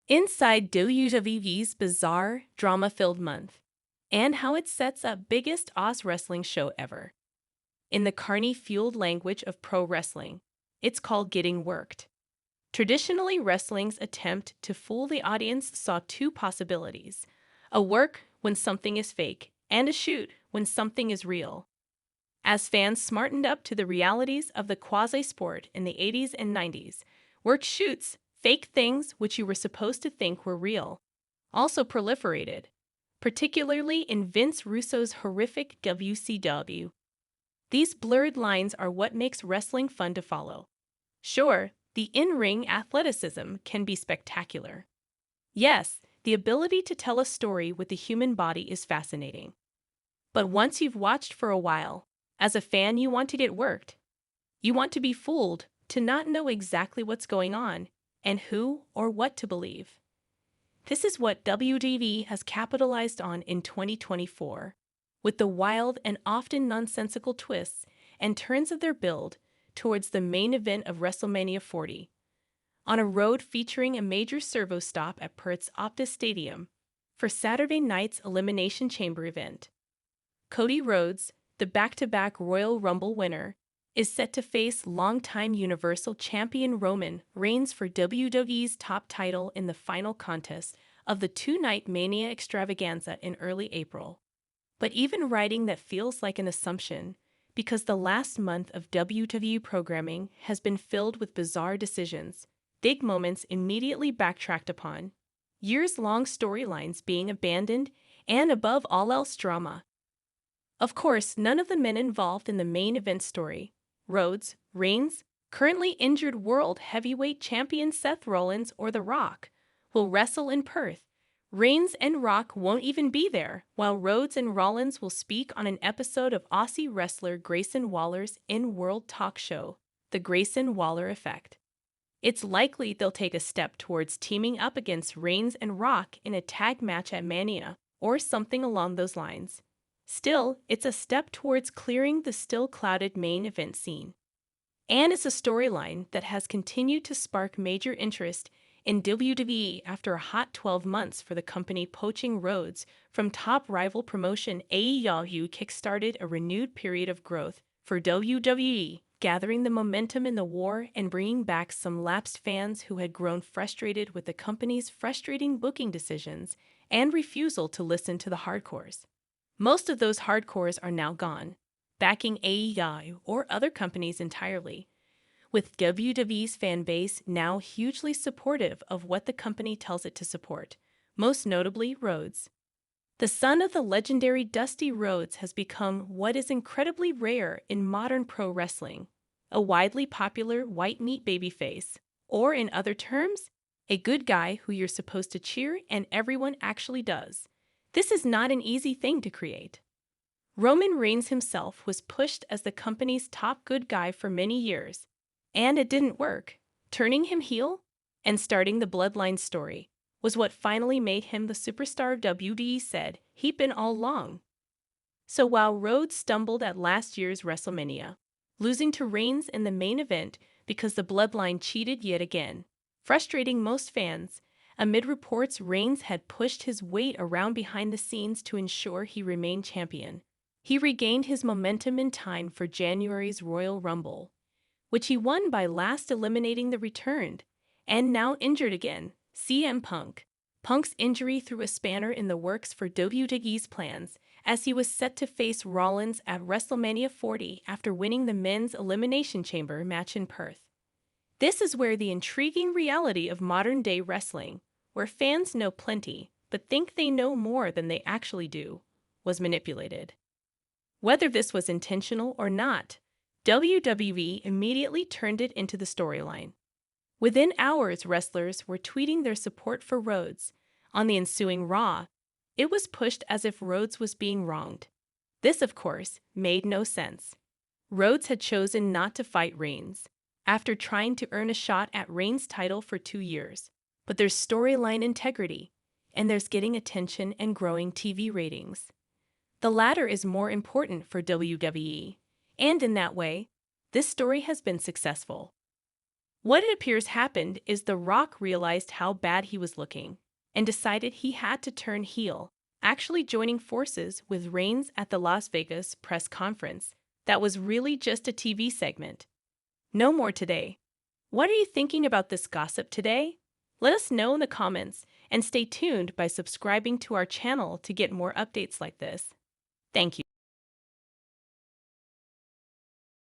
Inside WWE's bizarre, drama-filled month, and how it sets up biggest Oz wrestling show ever. In the carny-fueled language of pro wrestling, it's called getting worked. Traditionally, wrestling's attempt to fool the audience saw two possibilities: a work when something is fake, and a shoot when something is real. As fans smartened up to the realities of the quasi-sport in the 80s and 90s, work shoots, fake things which you were supposed to think were real, also proliferated, particularly in Vince Russo's horrific WCW. These blurred lines are what makes wrestling fun to follow. Sure, the in-ring athleticism can be spectacular. Yes, the ability to tell a story with the human body is fascinating. But once you've watched for a while, as a fan, you want to get worked. You want to be fooled, to not know exactly what's going on, and who or what to believe. This is what WWE has capitalized on in 2024, with the wild and often nonsensical twists and turns of their build towards the main event of WrestleMania 40. On a road featuring a major servo stop at Perth's Optus Stadium for Saturday night's Elimination Chamber event. Cody Rhodes, the back-to-back Royal Rumble winner, is set to face longtime Universal Champion Roman Reigns for WWE's top title in the final contest of the two-night Mania extravaganza in early April. But even writing that feels like an assumption, because the last month of WWE programming has been filled with bizarre decisions, big moments immediately backtracked upon, years-long storylines being abandoned, and above all else drama. Of course, none of the men involved in the main event story, Rhodes, Reigns, currently injured World Heavyweight Champion Seth Rollins, or The Rock, will wrestle in Perth. Reigns and Rock won't even be there, while Rhodes and Rollins will speak on an episode of Aussie wrestler Grayson Waller's in-world talk show, The Grayson Waller Effect. It's likely they'll take a step towards teaming up against Reigns and Rock in a tag match at Mania, or something along those lines. Still, it's a step towards clearing the still clouded main event scene. And it's a storyline that has continued to spark major interest in WWE after a hot 12 months for the company poaching Rhodes from top rival promotion AEW kickstarted a renewed period of growth for WWE, gathering the momentum in the war and bringing back some lapsed fans who had grown frustrated with the company's frustrating booking decisions and refusal to listen to the hardcores. Most of those hardcores are now gone, backing AEW or other companies entirely, with WWE's fan base now hugely supportive of what the company tells it to support, most notably Rhodes. The son of the legendary Dusty Rhodes has become what is incredibly rare in modern pro wrestling, a widely popular white meat babyface, or in other terms, a good guy who you're supposed to cheer and everyone actually does. This is not an easy thing to create. Roman Reigns himself was pushed as the company's top good guy for many years, and it didn't work. Turning him heel and starting the Bloodline story was what finally made him the superstar WWE said he'd been all along. So while Rhodes stumbled at last year's WrestleMania, losing to Reigns in the main event because the Bloodline cheated yet again, frustrating most fans, amid reports Reigns had pushed his weight around behind the scenes to ensure he remained champion, he regained his momentum in time for January's Royal Rumble, which he won by last eliminating the returned, and now injured again, CM Punk. Punk's injury threw a spanner in the works for WWE's plans, as he was set to face Rollins at WrestleMania 40 after winning the men's Elimination Chamber match in Perth. This is where the intriguing reality of modern-day wrestling, where fans know plenty but think they know more than they actually do, was manipulated. Whether this was intentional or not, WWE immediately turned it into the storyline. Within hours, wrestlers were tweeting their support for Rhodes. On the ensuing Raw, it was pushed as if Rhodes was being wronged. This, of course, made no sense. Rhodes had chosen not to fight Reigns, after trying to earn a shot at Reigns' title for 2 years. But there's storyline integrity, and there's getting attention and growing TV ratings. The latter is more important for WWE, and in that way, this story has been successful. What it appears happened is The Rock realized how bad he was looking and decided he had to turn heel, actually joining forces with Reigns at the Las Vegas press conference. That was really just a TV segment. No more today. What are you thinking about this gossip today? Let us know in the comments and stay tuned by subscribing to our channel to get more updates like this. Thank you.